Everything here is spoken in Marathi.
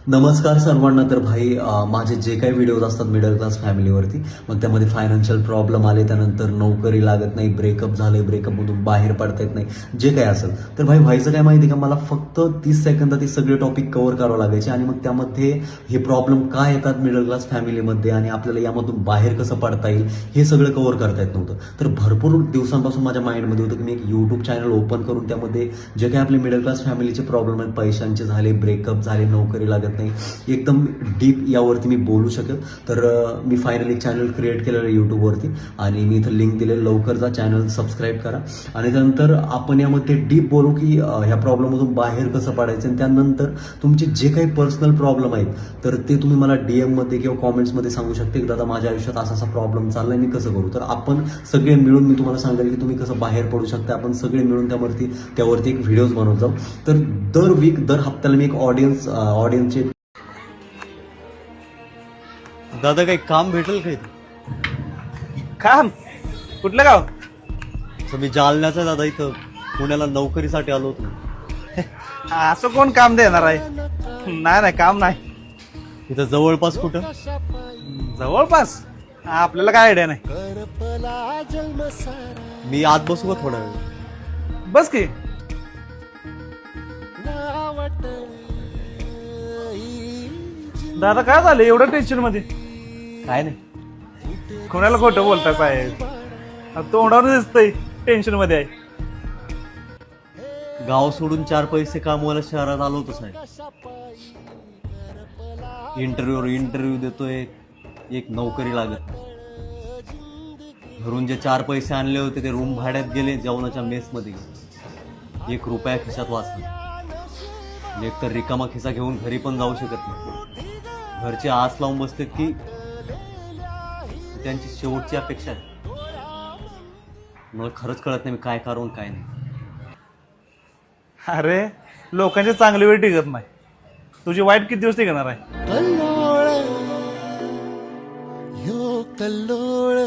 नमस्कार सर्वांना. तर भाई माझे जे काही व्हिडिओज असतात मिडल क्लास फॅमिलीवरती, मग त्यामध्ये फायनान्शियल प्रॉब्लेम आले, त्यानंतर नोकरी लागत नाही, ब्रेकअप झाले, ब्रेकअपमधून बाहेर पडता येत नाही, जे काही असेल तर भाई व्हायचं काय माहिती का, मला फक्त 30 सेकंदात हे सगळे टॉपिक कव्हर करावं लागायचे आणि मग त्यामध्ये हे प्रॉब्लेम काय येतात मिडल क्लास फॅमिलीमध्ये आणि आपल्याला यामधून बाहेर कसं पडता येईल हे सगळं कव्हर करता येत नव्हतं. तर भरपूर दिवसांपासून माझ्या माइंडमध्ये होतं की मी एक यूट्यूब चॅनल ओपन करून त्यामध्ये जे काही आपले मिडल क्लास फॅमिलीचे प्रॉब्लेम आहेत, पैशांचे झाले, ब्रेकअप झाले, नोकरी लागत नाही, एकदम डीप यावरती मी बोलू शकेल. तर मी फायनली चॅनल क्रिएट केलेलं आहे यूट्यूबवरती आणि मी इथं लिंक दिले, लवकर जा, चॅनल सबस्क्राईब करा आणि त्यानंतर आपण यामध्ये डीप बोलू की ह्या प्रॉब्लेममधून बाहेर कसं पडायचं आणि त्यानंतर तुमचे जे काही पर्सनल प्रॉब्लेम आहेत तर ते तुम्ही मला डीएममध्ये किंवा कॉमेंट्समध्ये सांगू शकते की दादा माझ्या आयुष्यात असा असा प्रॉब्लेम चाललाय, मी कसं करू. तर आपण सगळे मिळून मी तुम्हाला सांगेल की तुम्ही कसं बाहेर पडू शकता. आपण सगळे मिळून त्यावरती एक व्हिडिओज बनवत जाऊ. तर दर हप्त्याला मी एक ऑडियन्सचे दादा काही काम भेटेल काही काम? कुठलं गाव? मी जालन्याचा दादा, इथं पुण्याला नोकरीसाठी आलो होतो. असं कोण काम देणार आहे? नाही काम नाही. इथं जवळपास कुठं? जवळपास आपल्याला काय आयडिया नाही. मी आत बसू का थोडा वेळ? बस की. दादा काय झालं एवढं टेन्शन मध्ये? काय नाही. कोणाला खोटं बोलता साहेब? तोंडावर दिसतंय टेन्शन मध्ये आहे. गाव सोडून 4 पैसे कमवायला शहरात आलो होतो साहेब. इंटरव्ह्यू देतोय, एक नोकरी लागत नाही. घरून जे 4 पैसे आणले होते ते रूम भाड्यात गेले, जेवणाच्या मेसमध्ये गेले. 1 रुपया खिशात वाचला. एक तर रिकामा खिसा घेऊन घरी पण जाऊ शकत नाही. घरचे आस लावून बसतात की त्यांची शेवटची अपेक्षा आहे. मला खरंच कळत नाही मी काय करू काय नाही. अरे लोकांचे चांगली वेळ टिकत नाही, तुझी वाईट किती दिवस टिकणार आहे? कल्लोळ